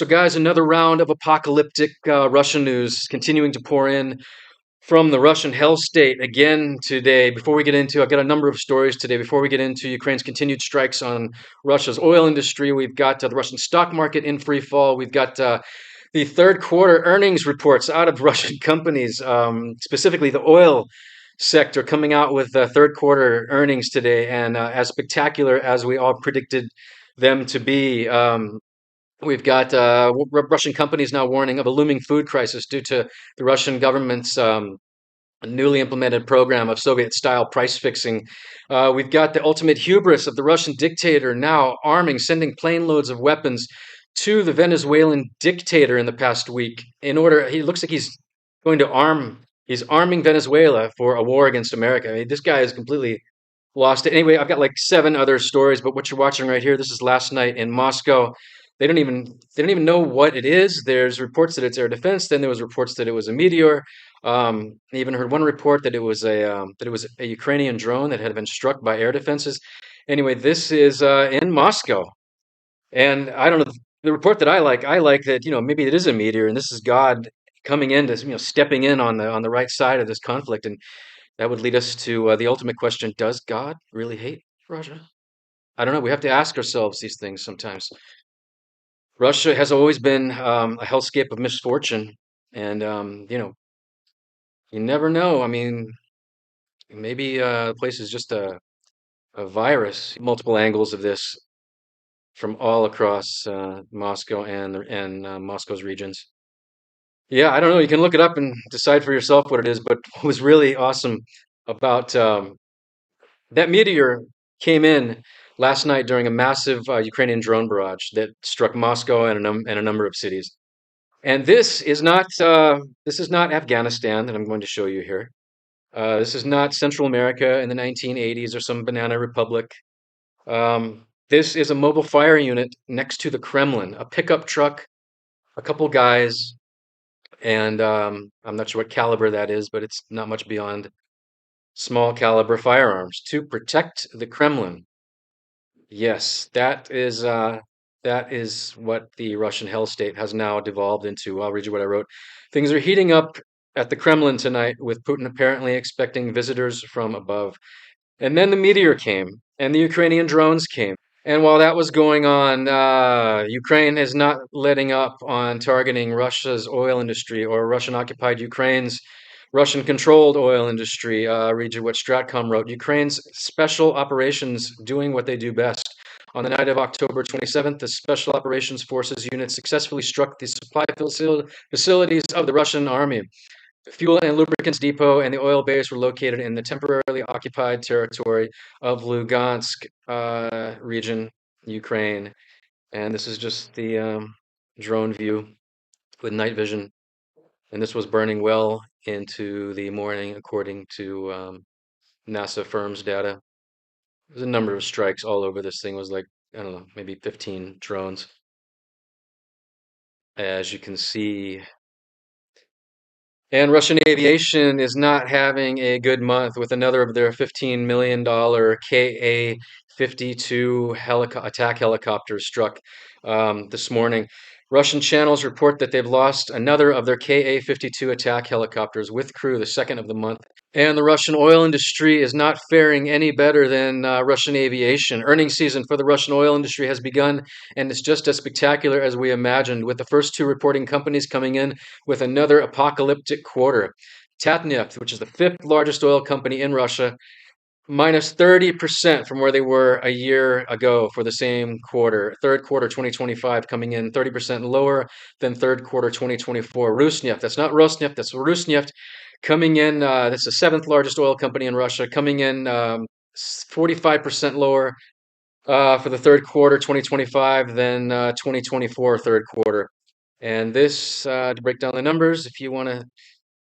So, guys, another round of apocalyptic Russian news continuing to pour in from the Russian hell state again today. I've got a number of stories today. Before we get into Ukraine's continued strikes on Russia's oil industry, we've got the Russian stock market in free fall. We've got the third quarter earnings reports out of Russian companies, specifically the oil sector, coming out with third quarter earnings today, and as spectacular as we all predicted them to be. We've got Russian companies now warning of a looming food crisis due to the Russian government's newly implemented program of Soviet-style price fixing. We've got the ultimate hubris of the Russian dictator now sending plane loads of weapons to the Venezuelan dictator in the past week. He looks like he's arming Venezuela for a war against America. I mean, this guy is completely lost it. Anyway, I've got like seven other stories, but what you're watching right here, this is last night in Moscow. They don't even know what it is. There's reports that it's air defense. Then there was reports that it was a meteor. I even heard one report that it was a Ukrainian drone that had been struck by air defenses. Anyway, this is in Moscow, and I don't know the report that I like that maybe it is a meteor, and this is God coming in to stepping in on the right side of this conflict, and that would lead us to the ultimate question: does God really hate Russia? I don't know. We have to ask ourselves these things sometimes. Russia has always been a hellscape of misfortune, and you never know. I mean, maybe the place is just a virus. Multiple angles of this from all across Moscow and Moscow's regions. Yeah, I don't know. You can look it up and decide for yourself what it is. But what was really awesome about that meteor came in last night during a massive Ukrainian drone barrage that struck Moscow and a number of cities. And this is not Afghanistan that I'm going to show you here. This is not Central America in the 1980s or some banana republic. This is a mobile fire unit next to the Kremlin, a pickup truck, a couple guys, and I'm not sure what caliber that is, but it's not much beyond small caliber firearms to protect the Kremlin. Yes, that is what the Russian hell state has now devolved into. I'll read you what I wrote. Things are heating up at the Kremlin tonight, with Putin apparently expecting visitors from above. And then the meteor came, and the Ukrainian drones came. And while that was going on, Ukraine is not letting up on targeting Russia's oil industry or Russian-occupied Ukraine's Russian-controlled oil industry. Read you what Stratcom wrote. Ukraine's special operations doing what they do best. On the night of October 27th, the Special Operations Forces unit successfully struck the supply facilities of the Russian army. The fuel and lubricants depot and the oil base were located in the temporarily occupied territory of Lugansk region, Ukraine. And this is just the drone view with night vision. And this was burning well into the morning, according to NASA firm's data. There's a number of strikes all over. This thing was like, I don't know, maybe 15 drones. As you can see, and Russian aviation is not having a good month with another of their $15 million Ka-52 attack helicopters struck this morning. Russian channels report that they've lost another of their Ka-52 attack helicopters with crew, the second of the month. And the Russian oil industry is not faring any better than Russian aviation. Earnings season for the Russian oil industry has begun, and it's just as spectacular as we imagined, with the first two reporting companies coming in with another apocalyptic quarter. Tatneft, which is the fifth largest oil company in Russia, minus 30% from where they were a year ago for the same quarter. Third quarter 2025 coming in 30% lower than third quarter 2024. Rosneft, that's not Rosneft, that's Rosneft, coming in, that's the seventh largest oil company in Russia, coming in 45% lower for the third quarter 2025 than 2024 third quarter. And this, to break down the numbers, if you want to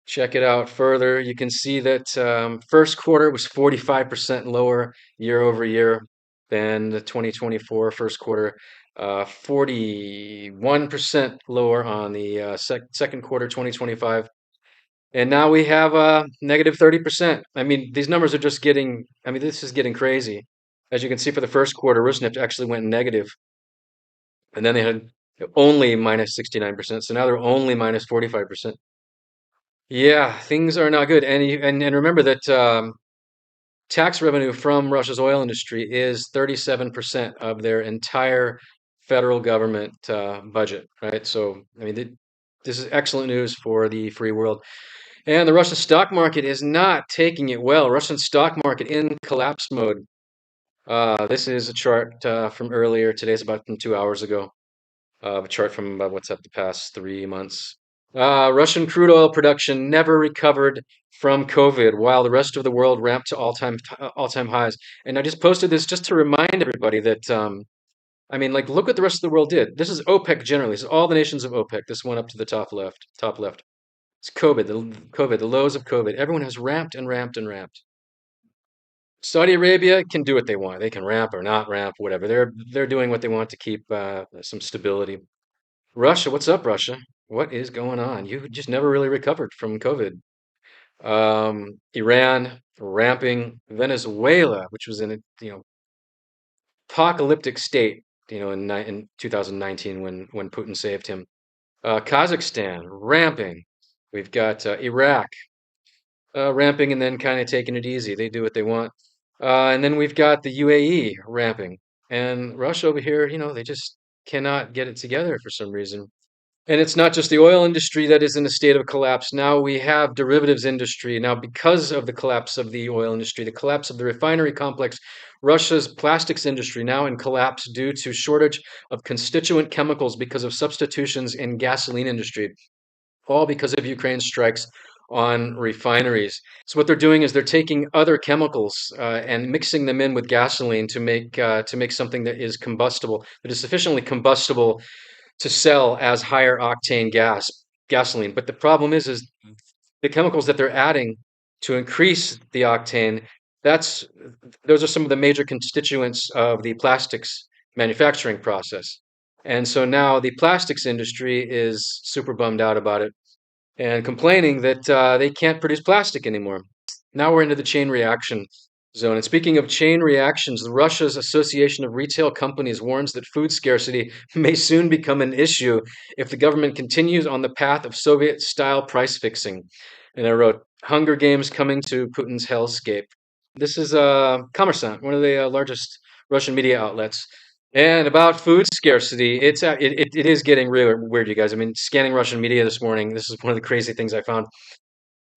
check it out further, you can see that first quarter was 45% lower year over year than the 2024 first quarter, 41% lower on the second quarter 2025. And now we have negative 30%. I mean, these numbers are just getting, I mean, this is getting crazy. As you can see for the first quarter, Rosneft actually went negative. And then they had Only minus 69%. So now they're only minus 45%. Yeah, things are not good. And remember that tax revenue from Russia's oil industry is 37% of their entire federal government budget, right? So, I mean, this is excellent news for the free world. And the Russian stock market is not taking it well. Russian stock market in collapse mode. This is a chart from earlier. Today's about from 2 hours ago. A chart from what's up the past 3 months. Russian crude oil production never recovered from COVID, while the rest of the world ramped to all-time highs. And I just posted this just to remind everybody that I mean, like, look what the rest of the world did. This is OPEC generally. This is all the nations of OPEC. This one up to the top left. Top left. It's COVID, the lows of COVID. Everyone has ramped and ramped and ramped. Saudi Arabia can do what they want. They can ramp or not ramp, whatever. They're doing what they want to keep some stability. Russia, what's up, Russia? What is going on? You just never really recovered from COVID. Iran ramping, Venezuela, which was in a apocalyptic state, in 2019 when Putin saved him. Kazakhstan ramping. We've got Iraq ramping and then kind of taking it easy. They do what they want. And then we've got the UAE ramping. And Russia over here, they just cannot get it together for some reason. And it's not just the oil industry that is in a state of collapse. Now we have derivatives industry. Now, because of the collapse of the oil industry, the collapse of the refinery complex, Russia's plastics industry now in collapse due to shortage of constituent chemicals because of substitutions in gasoline industry, all because of Ukraine's strikes on refineries. So what they're doing is they're taking other chemicals and mixing them in with gasoline to make something that is combustible, that is sufficiently combustible to sell as higher octane gasoline. But the problem is the chemicals that they're adding to increase the octane, that's those are some of the major constituents of the plastics manufacturing process. And so now the plastics industry is super bummed out about it and complaining that they can't produce plastic anymore. Now we're into the chain reaction zone. And speaking of chain reactions, Russia's Association of Retail Companies warns that food scarcity may soon become an issue if the government continues on the path of Soviet style price fixing. And I wrote, Hunger Games coming to Putin's hellscape. This is Kommersant, one of the largest Russian media outlets. And about food scarcity, it is getting really weird, you guys. I mean, scanning Russian media this morning, this is one of the crazy things I found.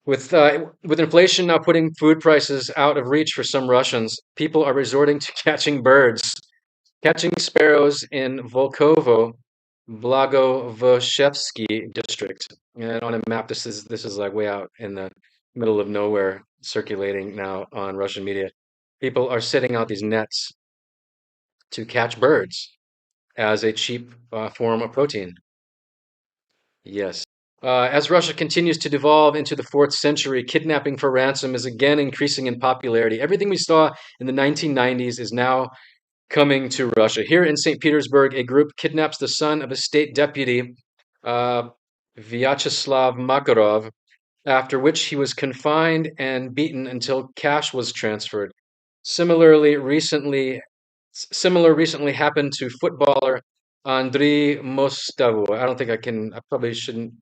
With inflation now putting food prices out of reach for some Russians, people are resorting to catching birds, catching sparrows in Volkovo, Blagoveshchevsky district. And on a map, this is like way out in the middle of nowhere, circulating now on Russian media. People are setting out these nets to catch birds as a cheap form of protein. Yes. As Russia continues to devolve into the fourth century, kidnapping for ransom is again increasing in popularity. Everything we saw in the 1990s is now coming to Russia. Here in St. Petersburg, a group kidnaps the son of a state deputy, uh, Vyacheslav Makarov, after which he was confined and beaten until cash was transferred. Similarly, recently Similar recently happened to footballer Andriy Mostovo. I don't think I can. I probably shouldn't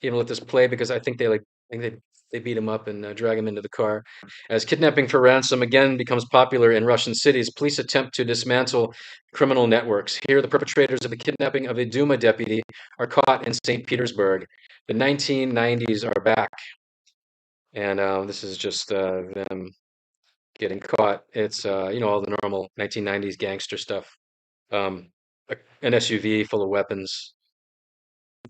even let this play because I think they beat him up and drag him into the car. As kidnapping for ransom again becomes popular in Russian cities, police attempt to dismantle criminal networks. Here, the perpetrators of the kidnapping of a Duma deputy are caught in St. Petersburg. The 1990s are back, and this is just them getting caught. It's all the normal 1990s gangster stuff. Um, an SUV full of weapons.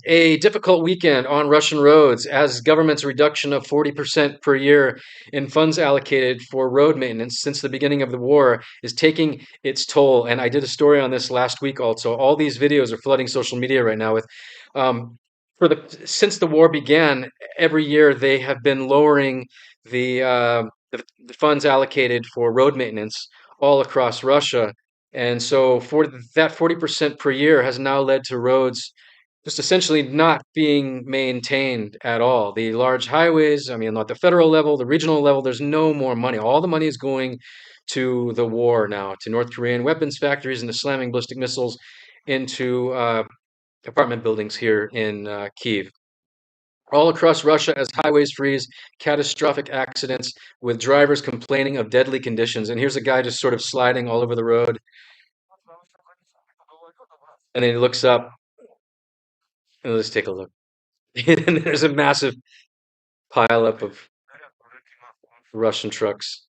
A difficult weekend on Russian roads as government's reduction of 40% per year in funds allocated for road maintenance since the beginning of the war is taking its toll. And I did a story on this last week also. All these videos are flooding social media right now with um, since the war began, every year they have been lowering the funds allocated for road maintenance all across Russia. And so for that 40% per year has now led to roads just essentially not being maintained at all. The large highways, I mean, at the federal level, the regional level, there's no more money. All the money is going to the war now, to North Korean weapons factories and to slamming ballistic missiles into apartment buildings here in Kiev. All across Russia, as highways freeze, catastrophic accidents with drivers complaining of deadly conditions. And here's a guy just sort of sliding all over the road, and then he looks up, and let's take a look. And there's a massive pileup of Russian trucks.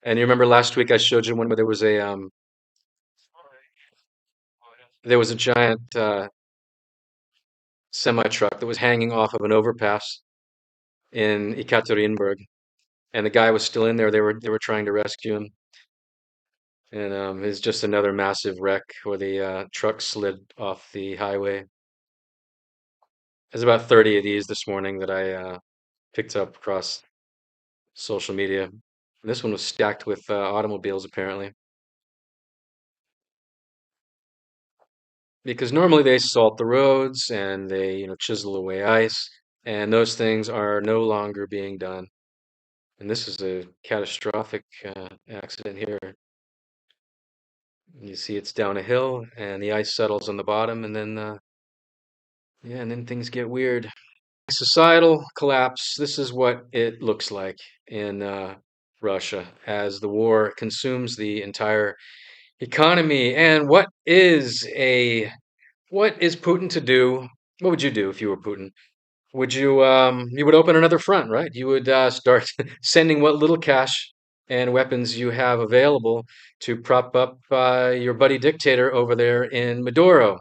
And you remember last week I showed you one where there was a giant semi truck that was hanging off of an overpass in Ekaterinburg, and the guy was still in there. They were trying to rescue him, and it's just another massive wreck where the truck slid off the highway. There's about 30 of these this morning that I picked up across social media. And this one was stacked with automobiles apparently, because normally they salt the roads and they chisel away ice, and those things are no longer being done. And this is a catastrophic accident here. You see it's down a hill and the ice settles on the bottom, and then yeah, and then things get weird. Societal collapse. This is what it looks like in Russia as the war consumes the entire economy. And what is Putin to do? What would you do if you were Putin? Would you would open another front, right? You would start sending what little cash and weapons you have available to prop up your buddy dictator over there in Maduro.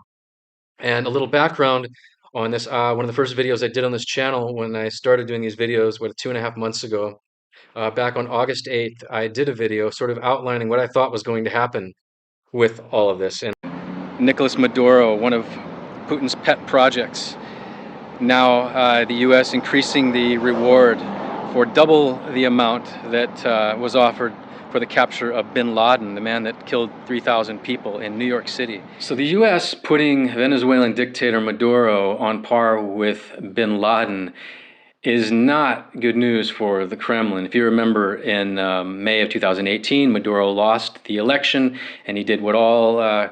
And a little background on this, one of the first videos I did on this channel when I started doing these videos, 2.5 months ago, back on August 8th, I did a video sort of outlining what I thought was going to happen with all of this. And Nicolas Maduro, one of Putin's pet projects. Now, the U.S. increasing the reward for double the amount that was offered for the capture of bin Laden, the man that killed 3,000 people in New York City. So the U.S. putting Venezuelan dictator Maduro on par with bin Laden is not good news for the Kremlin. If you remember, in May of 2018, Maduro lost the election, and he did what all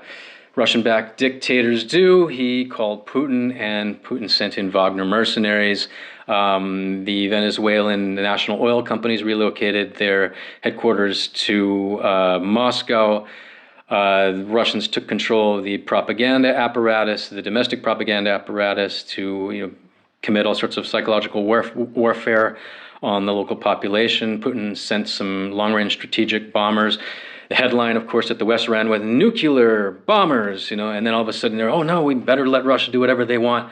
Russian-backed dictators do. He called Putin, and Putin sent in Wagner mercenaries. The Venezuelan national oil companies relocated their headquarters to Moscow. Russians took control of the propaganda apparatus, the domestic propaganda apparatus, to commit all sorts of psychological warfare on the local population. Putin sent some long-range strategic bombers. The headline, of course, that the West ran with nuclear bombers, and then all of a sudden oh no, we better let Russia do whatever they want.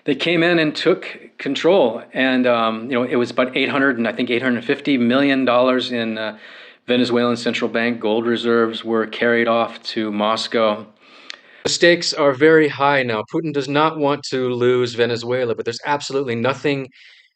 They came in and took control, and it was about $850 million in Venezuelan central bank gold reserves were carried off to Moscow. The stakes are very high now. Putin does not want to lose Venezuela, but there's absolutely nothing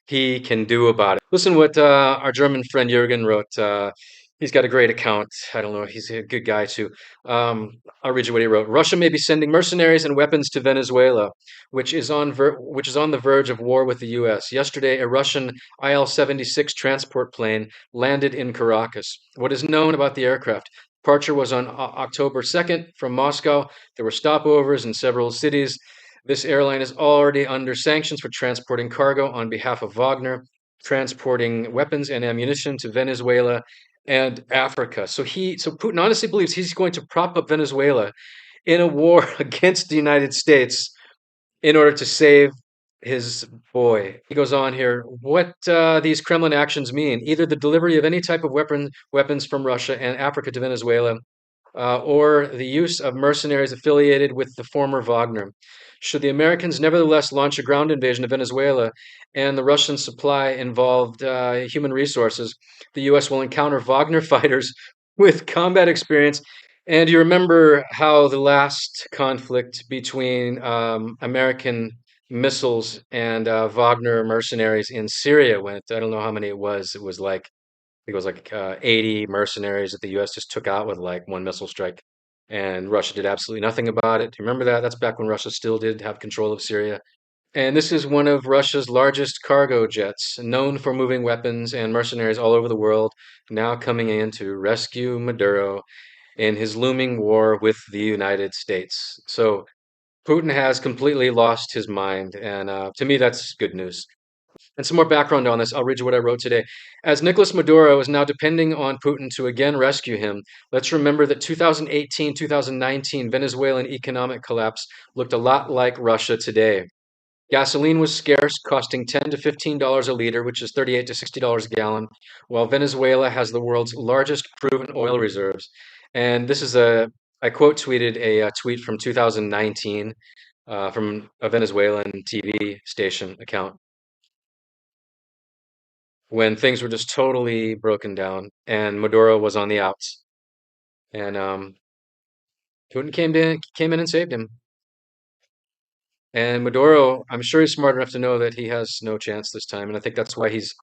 he can do about it. Listen what our German friend Jürgen wrote. He's got a great account. I don't know. He's a good guy too. I'll read you what he wrote. Russia may be sending mercenaries and weapons to Venezuela, which is on the verge of war with the U.S. Yesterday, a Russian IL-76 transport plane landed in Caracas. What is known about the aircraft? Departure was on October 2nd from Moscow. There were stopovers in several cities. This airline is already under sanctions for transporting cargo on behalf of Wagner, transporting weapons and ammunition to Venezuela and Africa. So Putin honestly believes he's going to prop up Venezuela in a war against the United States in order to save his boy. He goes on here, what these Kremlin actions mean: either the delivery of any type of weapons from Russia and Africa to Venezuela, or the use of mercenaries affiliated with the former Wagner. Should the Americans nevertheless launch a ground invasion of Venezuela and the Russian supply involved human resources, the U.S. will encounter Wagner fighters with combat experience. And you remember how the last conflict between American missiles and Wagner mercenaries in Syria went. I don't know how many it was. It was like 80 mercenaries that the U.S. just took out with like one missile strike, and Russia did absolutely nothing about it. Do you remember that? That's back when Russia still did have control of Syria. And this is one of Russia's largest cargo jets, known for moving weapons and mercenaries all over the world, now coming in to rescue Maduro in his looming war with the United States. So Putin has completely lost his mind, and to me, that's good news. And some more background on this. I'll read you what I wrote today. As Nicolas Maduro is now depending on Putin to again rescue him, let's remember that 2018, 2019 Venezuelan economic collapse looked a lot like Russia today. Gasoline was scarce, costing $10 to $15 a liter, which is $38 to $60 a gallon, while Venezuela has the world's largest proven oil reserves. And this is I quote tweeted a tweet from 2019 from a Venezuelan TV station account when things were just totally broken down and Maduro was on the outs. And Putin came in and saved him. And Maduro, I'm sure he's smart enough to know that he has no chance this time. And I think that's why he's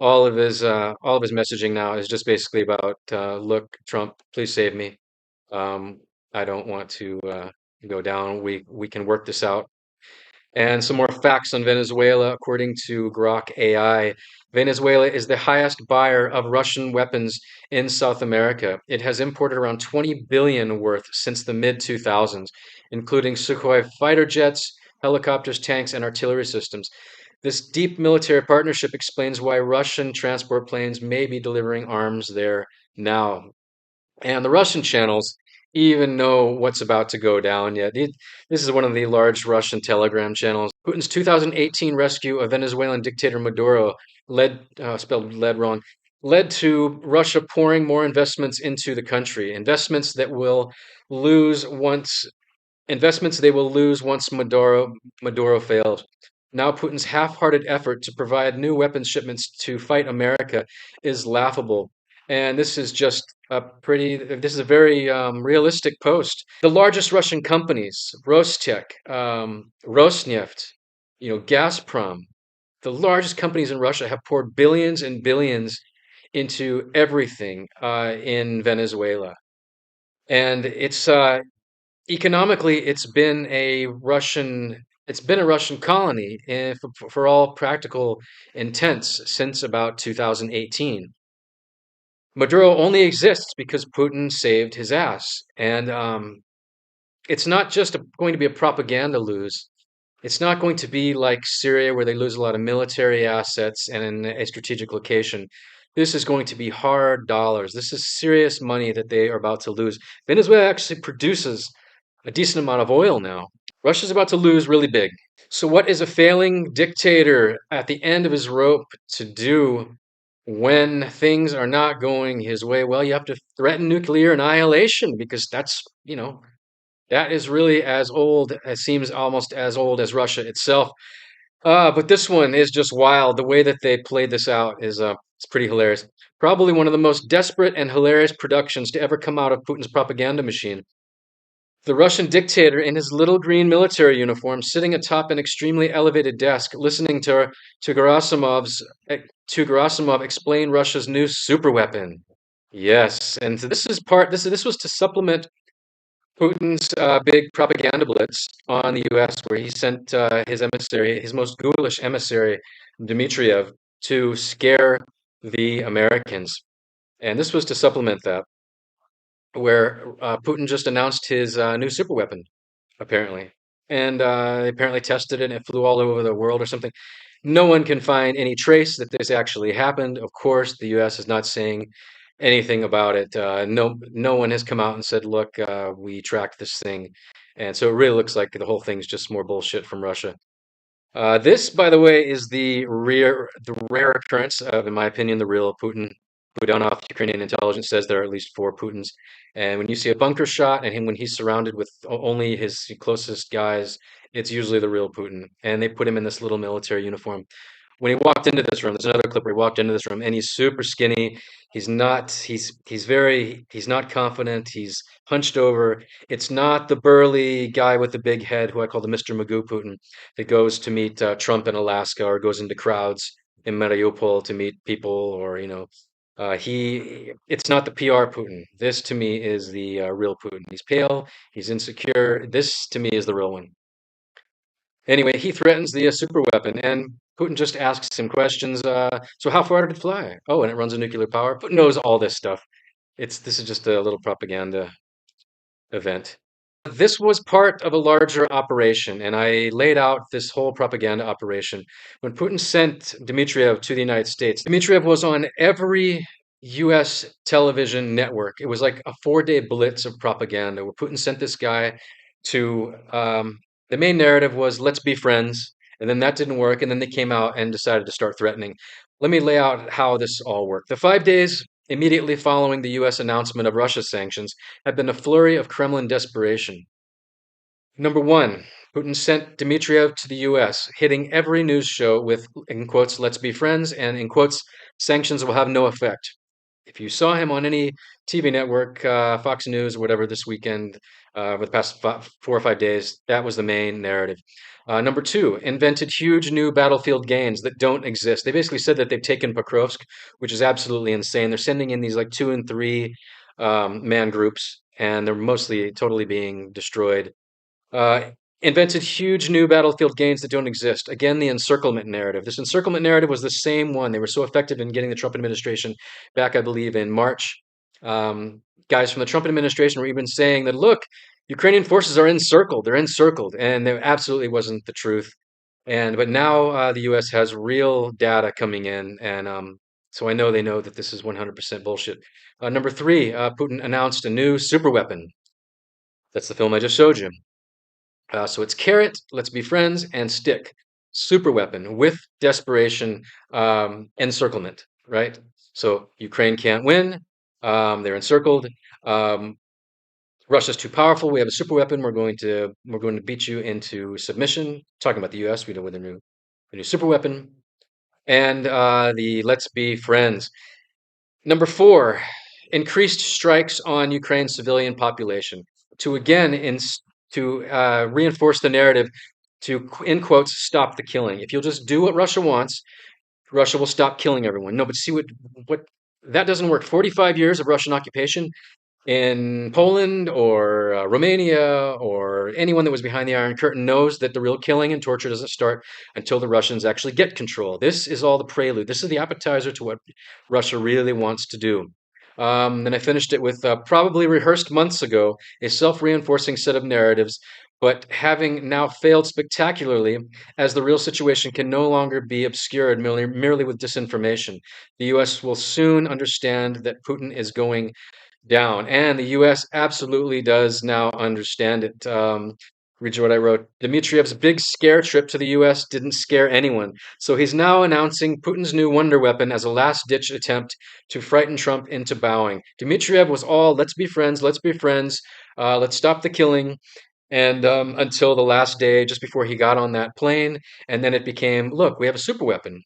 all of his messaging now is just basically about look, Trump, please save me. Um, I don't want to go down. We can work this out. And some more facts on Venezuela. According to Grok AI, Venezuela is the highest buyer of Russian weapons in South America. It has imported around 20 billion worth since the mid 2000s, including Sukhoi fighter jets, helicopters, tanks, and artillery systems. This deep military partnership explains why Russian transport planes may be delivering arms there now. And the Russian channels even know what's about to go down yet. This is one of the large Russian telegram channels. Putin's 2018 rescue of Venezuelan dictator Maduro spelled led wrong, led to Russia pouring more investments into the country. Lose once Investments they will lose once Maduro fails. Now Putin's half-hearted effort to provide new weapons shipments to fight America is laughable. And this is a very realistic post. The largest Russian companies, Rosneft, Gazprom, the largest companies in Russia have poured billions and billions into everything in Venezuela. And economically, it's been a Russian colony for all practical intents since about 2018. Maduro only exists because Putin saved his ass, and it's not just going to be a propaganda lose. It's not going to be like Syria, where they lose a lot of military assets and in a strategic location. This is going to be hard dollars. This is serious money that they are about to lose. Venezuela actually produces a decent amount of oil now. Russia's about to lose really big. So, what is a failing dictator at the end of his rope to do when things are not going his way? Well, you have to threaten nuclear annihilation because that is really as old, it seems almost as old as Russia itself. But this one is just wild. The way that they played this out is it's pretty hilarious. Probably one of the most desperate and hilarious productions to ever come out of Putin's propaganda machine. The Russian dictator in his little green military uniform sitting atop an extremely elevated desk listening to to Gerasimov explain Russia's new superweapon. Yes, and this was to supplement Putin's big propaganda blitz on the U.S., where he sent his most ghoulish emissary, Dmitriev, to scare the Americans. And this was to supplement that, where Putin just announced his new superweapon, apparently. And they apparently tested it and it flew all over the world or something. No one can find any trace that this actually happened. Of course, the U.S. is not saying anything about it. No one has come out and said, "Look, we tracked this thing," and so it really looks like the whole thing's just more bullshit from Russia. This, by the way, is the rare occurrence of, in my opinion, the real Putin. Budanov, Ukrainian intelligence says there are at least four Putins. And when you see a bunker shot and when he's surrounded with only his closest guys, it's usually the real Putin. And they put him in this little military uniform. When he walked into this room, there's another clip where he walked into this room and he's super skinny. He's not confident. He's hunched over. It's not the burly guy with the big head who I call the Mr. Magoo Putin that goes to meet Trump in Alaska or goes into crowds in Mariupol to meet people or, it's not the PR Putin. This to me is the real Putin. He's pale. He's insecure. This to me is the real one. Anyway, he threatens the super weapon, and Putin just asks him questions. So how far did it fly? Oh, and it runs on nuclear power. Putin knows all this stuff. This is just a little propaganda event. This was part of a larger operation, and I laid out this whole propaganda operation. When Putin sent Dmitriev to the United States, Dmitriev was on every US television network. It was like a 4-day blitz of propaganda where Putin sent this guy to, the main narrative was, let's be friends. And then that didn't work. And then they came out and decided to start threatening. Let me lay out how this all worked. The 5 days immediately following the US announcement of Russia's sanctions had been a flurry of Kremlin desperation. Number one, Putin sent Dmitriev to the US, hitting every news show with, in quotes, let's be friends, and in quotes, sanctions will have no effect. If you saw him on any TV network, Fox News or whatever this weekend, over the past 4 or 5 days, that was the main narrative. Number two, invented huge new battlefield gains that don't exist. They basically said that they've taken Pokrovsk, which is absolutely insane. They're sending in these like 2 and 3 man groups, and they're mostly totally being destroyed. uh, Invented huge new battlefield gains that don't exist. Again, the encirclement narrative. This encirclement narrative was the same one. They were so effective in getting the Trump administration back, I believe, in March. Guys from the Trump administration were even saying that, look, Ukrainian forces are encircled. They're encircled. And there absolutely wasn't the truth. But now the U.S. has real data coming in. And so I know they know that this is 100% bullshit. Number three, Putin announced a new super weapon. That's the film I just showed you. So it's carrot, let's be friends, and stick, super weapon with desperation, encirclement, right? So Ukraine can't win. They're encircled. Um, Russia's too powerful. We have a super weapon. We're going to beat you into submission. Talking about the U.S., we know with the new super weapon, and the let's be friends. Number four, increased strikes on Ukraine's civilian population to again to reinforce the narrative to, in quotes, stop the killing. If you'll just do what Russia wants, Russia will stop killing everyone. No, but see what that doesn't work. 45 years of Russian occupation in Poland or Romania or anyone that was behind the Iron Curtain knows that the real killing and torture doesn't start until the Russians actually get control. This is all the prelude. This is the appetizer to what Russia really wants to do. Then I finished it with probably rehearsed months ago, a self reinforcing set of narratives, but having now failed spectacularly, as the real situation can no longer be obscured merely with disinformation. The US will soon understand that Putin is going down. And the U.S. absolutely does now understand it. Read you what I wrote. Dmitriev's big scare trip to the U.S. didn't scare anyone. So he's now announcing Putin's new wonder weapon as a last ditch attempt to frighten Trump into bowing. Dmitriev was all, let's be friends, let's stop the killing. And until the last day, just before he got on that plane. And then it became, look, we have a super weapon.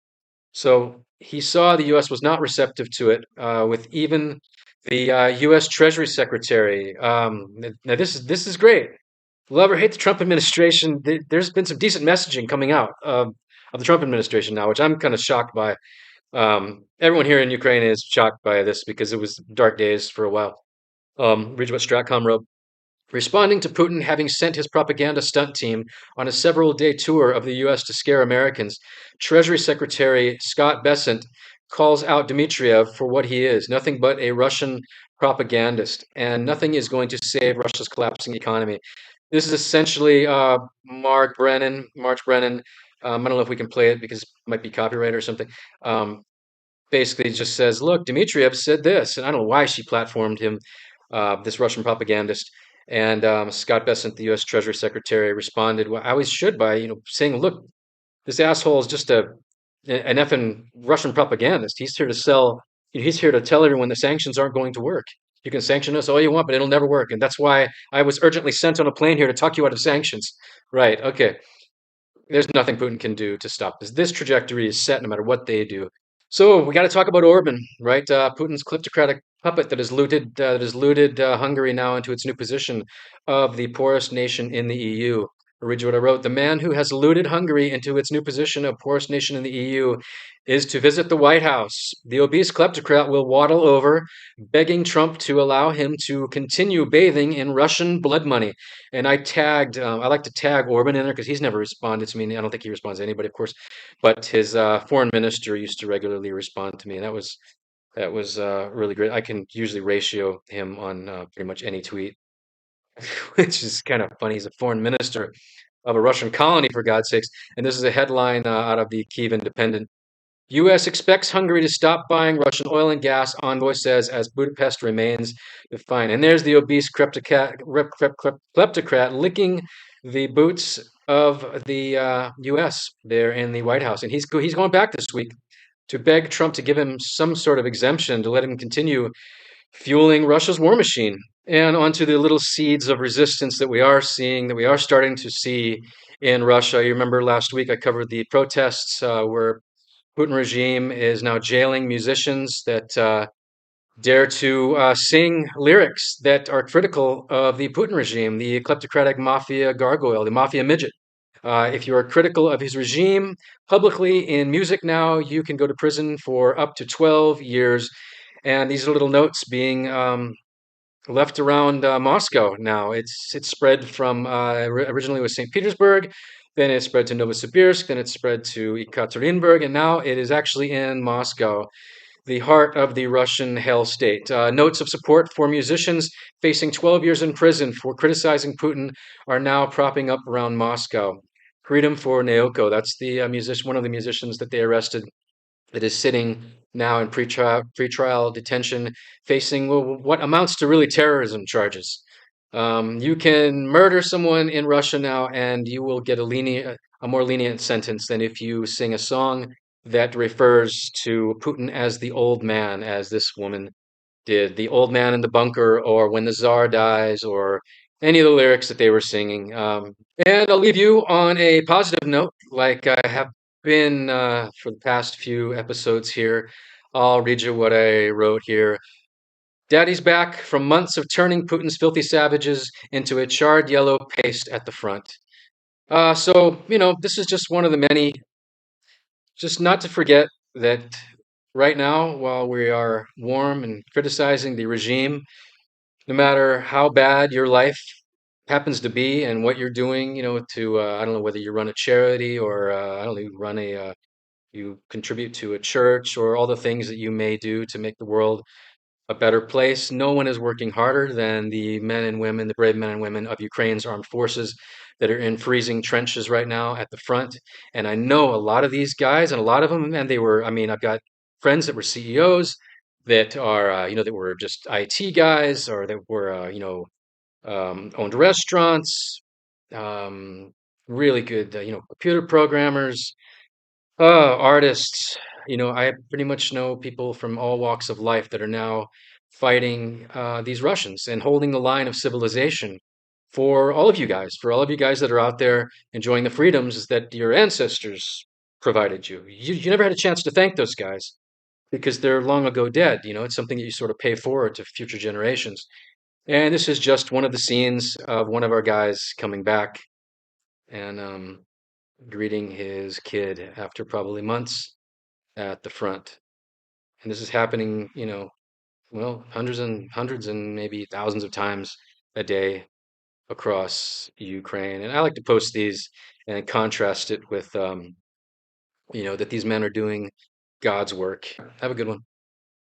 So he saw the U.S. was not receptive to it, with even the U.S. Treasury Secretary. Now this is great. Love or hate the Trump administration, there's been some decent messaging coming out of the Trump administration now, which I'm kind of shocked by. Everyone here in Ukraine is shocked by this because it was dark days for a while. Read what Stratcom wrote. Responding to Putin having sent his propaganda stunt team on a several-day tour of the U.S. to scare Americans, Treasury Secretary Scott Bessent calls out Dmitriev for what he is, nothing but a Russian propagandist, and nothing is going to save Russia's collapsing economy. This is essentially Mark Brennan. I don't know if we can play it because it might be copyright or something. Um, Basically just says, look, Dmitriev said this, and I don't know why she platformed him, this Russian propagandist. And Scott Bessent, the U.S. Treasury Secretary, responded, well, I always should by, saying, look, this asshole is just an effing Russian propagandist. He's here to sell, he's here to tell everyone the sanctions aren't going to work. You can sanction us all you want, but it'll never work. And that's why I was urgently sent on a plane here to talk you out of sanctions. Right, okay. There's nothing Putin can do to stop this. This trajectory is set no matter what they do. So we got to talk about Orban, right? Putin's kleptocratic puppet that has looted Hungary now into its new position of the poorest nation in the EU. I'll read you what I wrote. The man who has looted Hungary into its new position of poorest nation in the EU is to visit the White House. The obese kleptocrat will waddle over, begging Trump to allow him to continue bathing in Russian blood money. And I like to tag Orban in there because he's never responded to me. I don't think he responds to anybody, of course, but his foreign minister used to regularly respond to me, and that was really great. I can usually ratio him on pretty much any tweet. which is kind of funny. He's a foreign minister of a Russian colony, for God's sakes. And this is a headline out of the Kiev Independent. U.S. expects Hungary to stop buying Russian oil and gas, envoy says, as Budapest remains defiant. And there's the obese kleptocrat licking the boots of the U.S. there in the White House. And he's going back this week to beg Trump to give him some sort of exemption to let him continue fueling Russia's war machine. And onto the little seeds of resistance that we are seeing, that we are starting to see in Russia. You remember last week I covered the protests where Putin regime is now jailing musicians that dare to sing lyrics that are critical of the Putin regime, the kleptocratic mafia gargoyle, the mafia midget. If you are critical of his regime publicly in music now, you can go to prison for up to 12 years. And these are little notes being left around Moscow now. It's spread from originally it was St. Petersburg, then it spread to Novosibirsk, then it spread to Ekaterinburg, and now it is actually in Moscow, the heart of the Russian hell state. Notes of support for musicians facing 12 years in prison for criticizing Putin are now propping up around Moscow. Freedom for Naoko. That's the musician, one of the musicians that they arrested that is sitting now in pretrial detention, facing what amounts to really terrorism charges. You can murder someone in Russia now, and you will get a more lenient sentence than if you sing a song that refers to Putin as the old man, as this woman did, the old man in the bunker, or when the Tsar dies, or any of the lyrics that they were singing. And I'll leave you on a positive note, like I have been for the past few episodes here. I'll read you what I wrote here. Daddy's back from months of turning Putin's filthy savages into a charred yellow paste at the front. This is just one of the many, just not to forget that right now, while we are warm and criticizing the regime, no matter how bad your life happens to be and what you're doing, I don't know whether you run a charity or I don't know, you contribute to a church or all the things that you may do to make the world a better place. No one is working harder than the men and women, the brave men and women of Ukraine's armed forces that are in freezing trenches right now at the front. And I know a lot of these guys and a lot of them, and I've got friends that were CEOs that are, that were just IT guys or that were, owned restaurants, um, really good, computer programmers, artists. I pretty much know people from all walks of life that are now fighting these Russians and holding the line of civilization for all of you guys that are out there enjoying the freedoms that your ancestors provided you. You never had a chance to thank those guys because they're long ago dead. It's something that you sort of pay forward to future generations. And this is just one of the scenes of one of our guys coming back and greeting his kid after probably months at the front. And this is happening, hundreds and maybe thousands of times a day across Ukraine. And I like to post these and contrast it with, that these men are doing God's work. Have a good one.